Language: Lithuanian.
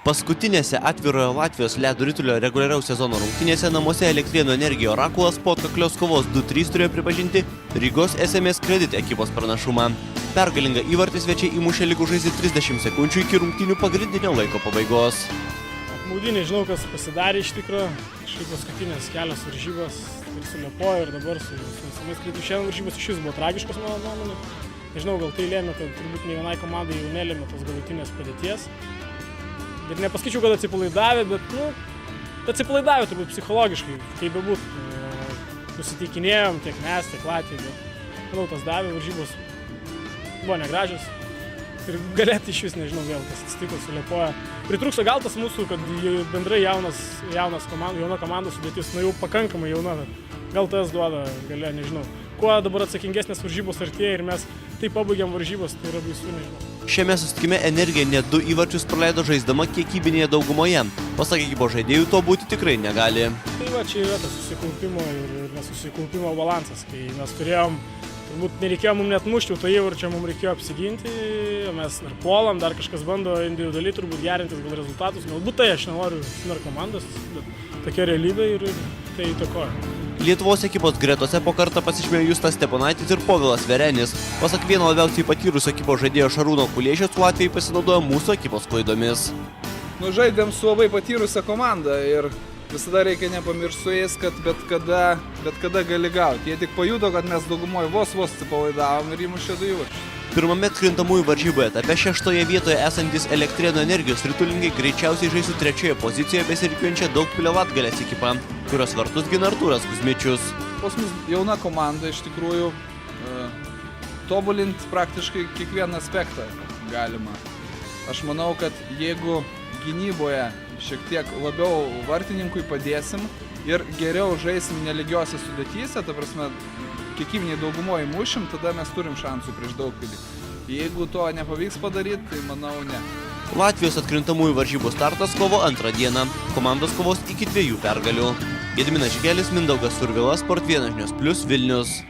Paskutinėse atvirojo Latvijos ledo ritulio reguliaraus sezono rungtynėse namuose Elektrėnų Energija Orakulas po atkaklios kovos 2-3 turėjo pripažinti Rygos SMS Kredit ekipos pranašumą. Pergalingą įvartį svečiai įmušė lyg žaisti 30 sekundžių iki rungtynių pagrindinio laiko pabaigos. Apmaudiniai žinau, kas pasidarė iš tikrųjų. Kažkaip paskutinės kelios varžybos ir su Liepoju ir dabar su SMS Kredit. Šiandien varžybos iš vis buvo tragiškos, mano nuomonė. Nežinau, gal tai lėmė, kad turbūt ne vienai komandai jau nelėmė tos galutinės padėties. Ir nepasakyčiau, kad atsipalaidavė, bet atsipalaidavė turbūt psichologiškai, kaip bebūtų. Susitikinėjom tiek mes, tiek Latvija, bet manau, tas davė, varžybos buvo negražios. Ir galėtų iš vis nežinau vėl, kas atsitiko su Liepoja. Pritrūksta gal tas mūsų, kad bendrai jauna komandos sudėtis, jau pakankamai jauna, gal tas duoda, galė, nežinau. Kuo dabar atsakingesnės varžybos artėja ir mes taip pabaigiam varžybos, tai yra baisu, nežinau. Šiame susitikime Energija net 2 įvarčius praleido žaisdama kiekybinėje daugumoje. Pasak ekipos žaidėjų, to būti tikrai negali. Tai va, čia yra tas susikaupimo ir nesusikaupimo balansas, kai mes turėjom, turbūt nereikėjo mums net mušti, to įvarčio mums reikėjo apsiginti, mes ir puolam, dar kažkas bando individualiai turbūt gerintis gal rezultatus, galbūt tai aš nenoriu smer komandos, bet tokia realybė ir tai įtakoja. Lietuvos ekipos gretose po kartą pasižymėjo Justas Steponaitis ir Povilas Verenis. Pasak vieno labiausiai patyrusio ekipos žaidėjo Šarūno Kuliešio, Latvijai pasinaudojo mūsų ekipos klaidomis. Žaidėm su labai patyrusią komandą ir visada reikia nepamiršti su jais, kad bet kada gali gauti. Jie tik pajuto, kad mes daugumoje vos atsipalaidavom ir įmušė 2 įvarčius. Pirmame atkrintamųjų varžybų etape 6 vietoje esantis Elektrėnų Energijos ritulininkai greičiausiai žais su 3 pozicijoje besirikiuojančia Daugpilio Latgalės ekipa, kurios vartus gina Artūras Kuzmičius. Pas mus jauna komanda iš tikrųjų tobulinti praktiškai kiekvieną aspektą galima. Aš manau, kad jeigu gynyboje šiek tiek labiau vartininkui padėsim ir geriau žaisim nelygiose sudėtyse, ta prasme, kiekybiniai daugumoje mušim, tada mes turim šansų prieš Daugpilį. Jeigu to nepavyks padaryti, tai manau ne. Latvijos atkrintamųjų varžybų startas kovo 2 dieną. Komandos kovos iki 2 pergalių. Gediminas Žygelis, Mindaugas Survila, Sport 1 Žinios + Vilnius.